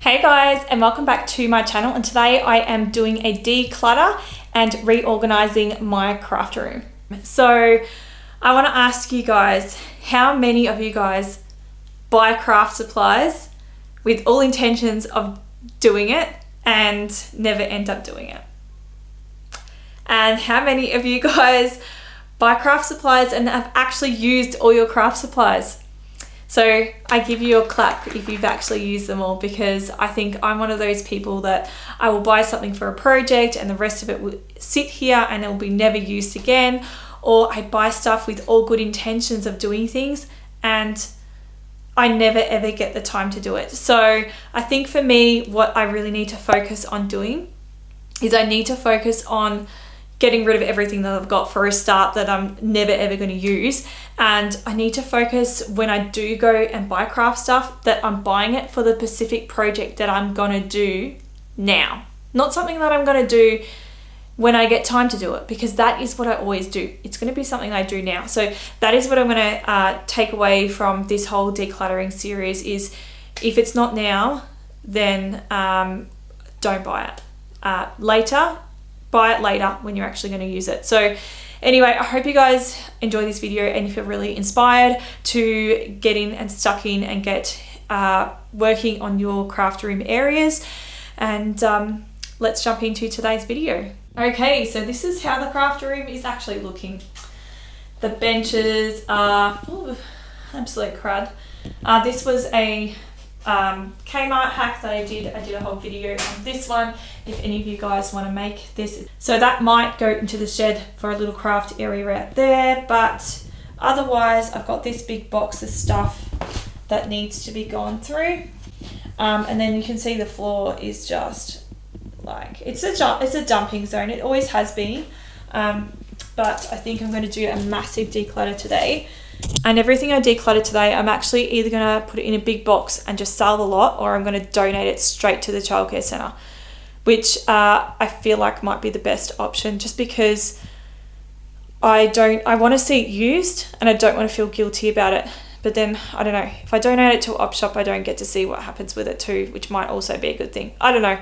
Hey guys, and welcome back to my channel, and today I am doing a declutter and reorganizing my craft room. So I want to ask you guys, how many of you guys buy craft supplies with all intentions of doing it and never end up doing it? And how many of you guys buy craft supplies and have actually used all your craft supplies? So I give you a clap if you've actually used them all, because I think I'm one of those people that I will buy something for a project and the rest of it will sit here and it will be never used again. Or I buy stuff with all good intentions of doing things and I never ever get the time to do it. So I think for me, what I really need to focus on doing is I need to focus on getting rid of everything that I've got for a start that I'm never ever going to use. And I need to focus when I do go and buy craft stuff that I'm buying it for the specific project that I'm going to do now. Not something that I'm going to do when I get time to do it, because that is what I always do. It's going to be something I do now. So that is what I'm going to take away from this whole decluttering series is if it's not now, then don't buy it. Later, buy it later when you're actually going to use it. So anyway, I hope you guys enjoy this video and you feel really inspired to get in and stuck in and get working on your craft room areas. And let's jump into today's video. Okay, so this is how the craft room is actually looking. The benches are full of absolute crud. This was a Kmart hack that I did a whole video on this one if any of you guys want to make this. So that might go into the shed for a little craft area out there, but otherwise I've got this big box of stuff that needs to be gone through, and then you can see the floor is just like it's a dumping zone. It always has been, but I think I'm going to do a massive declutter today. And everything I declutter today, I'm actually either going to put it in a big box and just sell the lot, or I'm going to donate it straight to the childcare centre, which I feel like might be the best option, just because I want to see it used and I don't want to feel guilty about it. But then, I don't know, if I donate it to an op shop, I don't get to see what happens with it too, which might also be a good thing. I don't know.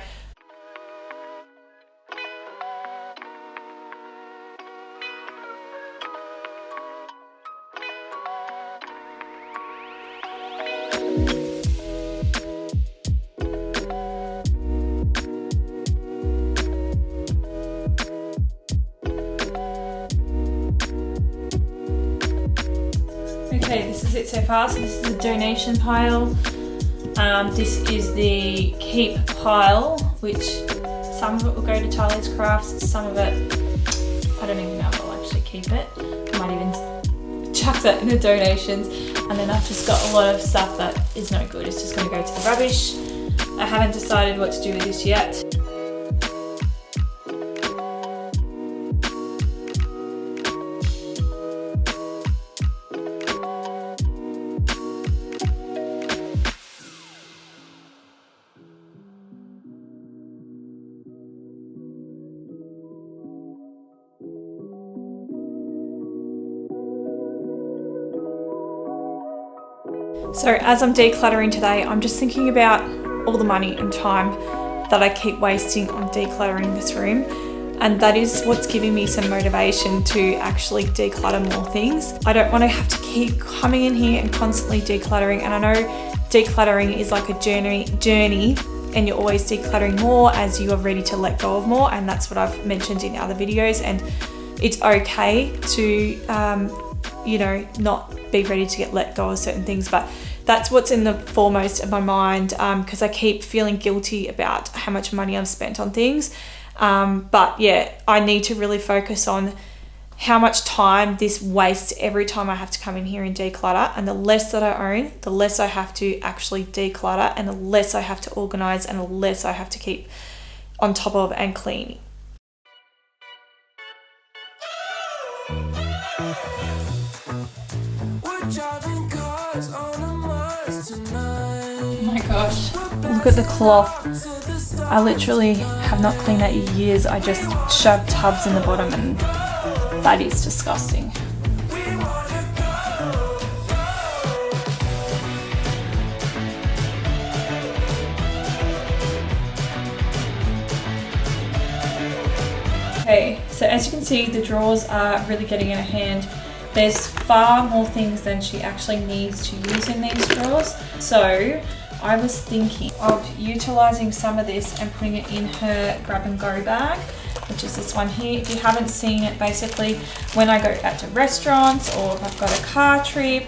Okay, this is it so far. So this is the donation pile. This is the keep pile, which some of it will go to Charlie's Crafts, some of it, I don't even know if I'll actually keep it. I might even chuck that in the donations. And then I've just got a lot of stuff that is no good. It's just going to go to the rubbish. I haven't decided what to do with this yet. So as I'm decluttering today, I'm just thinking about all the money and time that I keep wasting on decluttering this room. And that is what's giving me some motivation to actually declutter more things. I don't want to have to keep coming in here and constantly decluttering. And I know decluttering is like a journey, and you're always decluttering more as you are ready to let go of more. And that's what I've mentioned in other videos. And it's okay to, not be ready to get let go of certain things, but that's what's in the foremost of my mind, because I keep feeling guilty about how much money I've spent on things. But yeah, I need to really focus on how much time this wastes every time I have to come in here and declutter. And the less that I own, the less I have to actually declutter, and the less I have to organize, and the less I have to keep on top of and clean. Oh my gosh, look at the cloth. I literally have not cleaned that in years. I just shoved tubs in the bottom and that is disgusting. Okay, so as you can see, the drawers are really getting in her hand. There's far more things than she actually needs to use in these drawers. So I was thinking of utilising some of this and putting it in her grab and go bag, which is this one here. If you haven't seen it, basically when I go out to restaurants or if I've got a car trip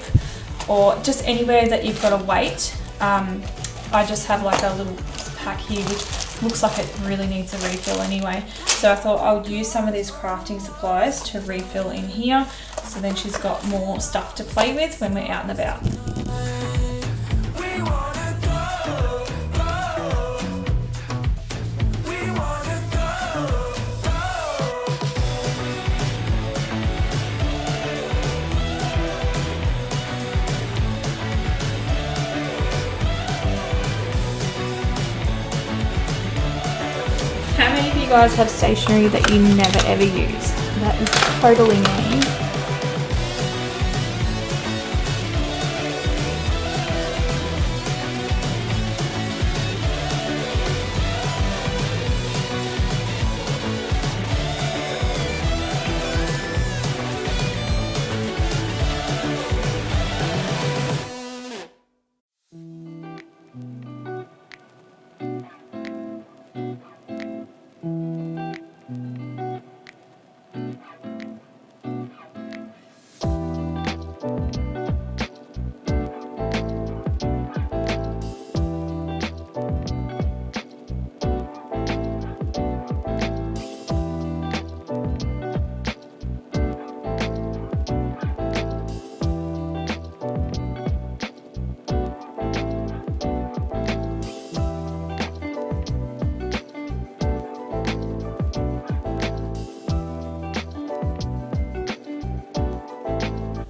or just anywhere that you've got to wait, I just have like a little pack here which looks like it really needs a refill anyway. So I thought I would use some of these crafting supplies to refill in here, so then she's got more stuff to play with when we're out and about. How many of you guys have stationery that you never ever use? That is totally me.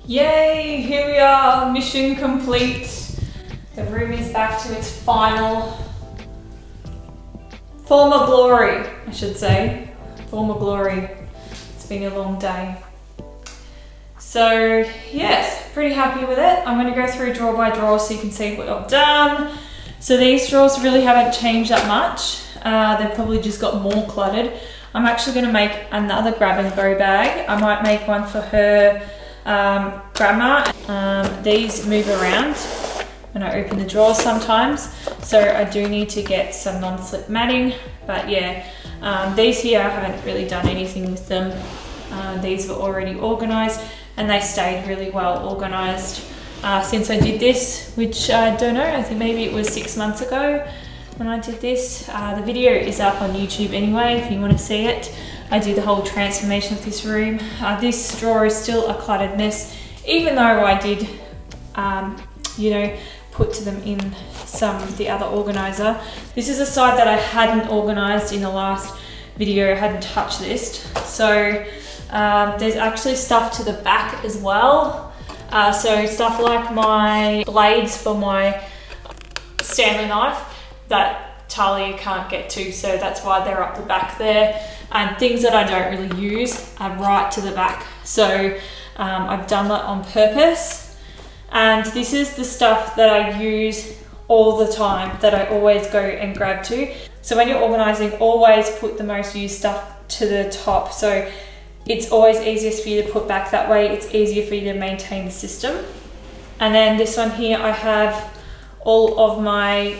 Yay, here we are, mission complete. The room is back to its final form of glory, I should say. Form of glory. It's been a long day. So yes, pretty happy with it. I'm going to go through drawer by drawer so you can see what I've done. So these drawers really haven't changed that much. They've probably just got more cluttered. I'm actually going to make another grab and go bag. I might make one for her grandma. These move around when I open the drawers sometimes, so I do need to get some non-slip matting, but yeah, these here I haven't really done anything with them. These were already organized and they stayed really well organized since I did this, which I don't know, I think maybe it was 6 months ago when I did this. The video is up on YouTube anyway if you want to see it. I do the whole transformation of this room. This drawer is still a cluttered mess, even though I did, you know, put to them in the other organizer. This is a side that I hadn't organized in the last video. I hadn't touched this. So there's actually stuff to the back as well. So stuff like my blades for my Stanley knife that Talia can't get to, so that's why they're up the back there. And things that I don't really use are right to the back. So I've done that on purpose. And this is the stuff that I use all the time, that I always go and grab to. So when you're organizing, always put the most used stuff to the top. So it's always easiest for you to put back that way. It's easier for you to maintain the system. And then this one here, I have all of my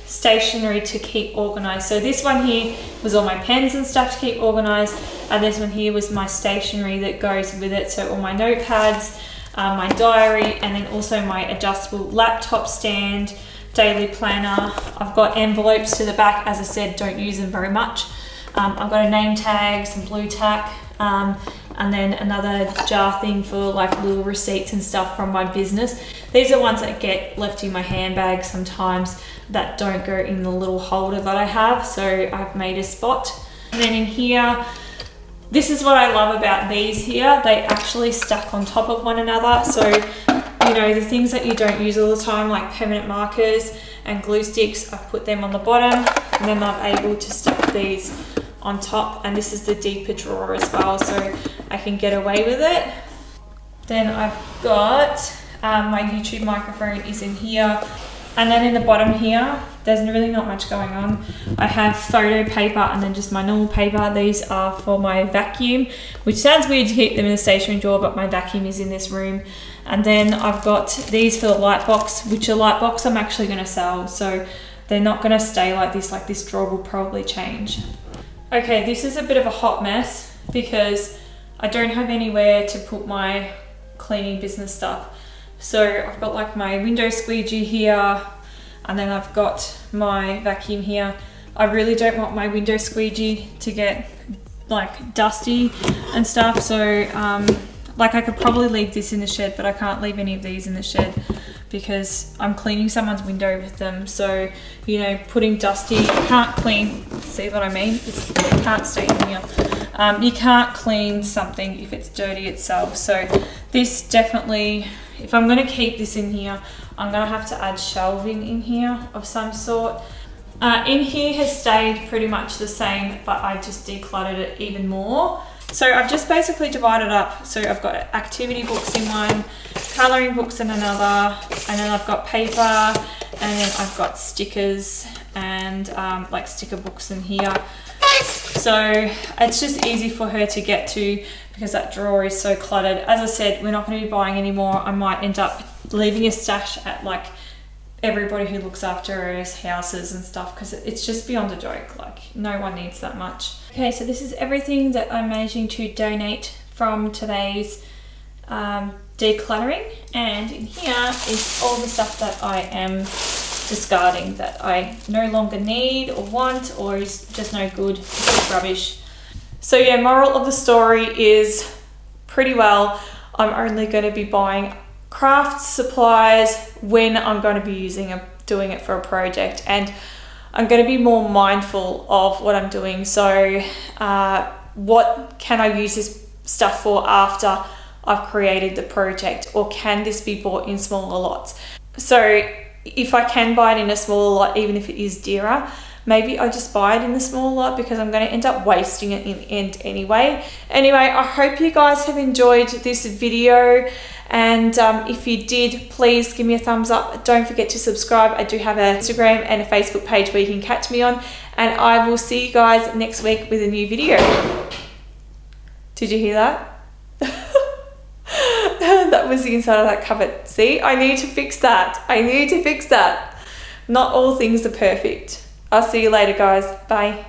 stationery to keep organized. So this one here was all my pens and stuff to keep organized, and this one here was my stationery that goes with it. So all my notepads, my diary, and then also my adjustable laptop stand, daily planner. I've got envelopes to the back. As I said, don't use them very much. I've got a name tag, some blue tack, and then another jar thing for little receipts and stuff from my business. These are ones that get left in my handbag sometimes that don't go in the little holder that I have, so I've made a spot. And then in here, this is what I love about these here. They actually stack on top of one another. So, you know, the things that you don't use all the time, like permanent markers and glue sticks, I've put them on the bottom, and then I'm able to stack these on top. And this is the deeper drawer as well, so I can get away with it. Then I've got my YouTube microphone is in here. And then in the bottom here, there's really not much going on. I have photo paper and then just my normal paper. These are for my vacuum, which sounds weird to keep them in a stationery drawer, but my vacuum is in this room. And then I've got these for the light box, which a light box I'm actually gonna sell. So they're not gonna stay like this drawer will probably change. Okay, this is a bit of a hot mess because I don't have anywhere to put my cleaning business stuff. So I've got like my window squeegee here, and then I've got my vacuum here. I really don't want my window squeegee to get like dusty and stuff. So like I could probably leave this in the shed, but I can't leave any of these in the shed because I'm cleaning someone's window with them. So, you know, putting dusty, you can't clean, see what I mean? It can't stay in here. You can't clean something if it's dirty itself. So this definitely, if I'm gonna keep this in here, I'm gonna have to add shelving in here of some sort. In here has stayed pretty much the same, but I just decluttered it even more. So I've just basically divided up. So I've got activity books in one, colouring books in another, and then I've got paper, and then I've got stickers and like sticker books in here. So it's just easy for her to get to because that drawer is so cluttered. As I said, we're not going to be buying anymore. I might end up leaving a stash at like everybody who looks after her houses and stuff because it's just beyond a joke. Like no one needs that much. Okay, so this is everything that I'm managing to donate from today's decluttering, and in here is all the stuff that I am discarding that I no longer need or want or is just no good, it's rubbish. So yeah, moral of the story is pretty well I'm only going to be buying craft supplies when I'm going to be doing it for a project, and I'm going to be more mindful of what I'm doing. So what can I use this stuff for after I've created the project, or can this be bought in smaller lots? So if I can buy it in a smaller lot, even if it is dearer, maybe I just buy it in the small lot because I'm going to end up wasting it in the end anyway. Anyway, I hope you guys have enjoyed this video, and if you did, please give me a thumbs up. Don't forget to subscribe. I do have an Instagram and a Facebook page where you can catch me on, and I will see you guys next week with a new video. Did you hear that? That was the inside of that cupboard. See, I need to fix that. I need to fix that. Not all things are perfect. I'll see you later, guys. Bye.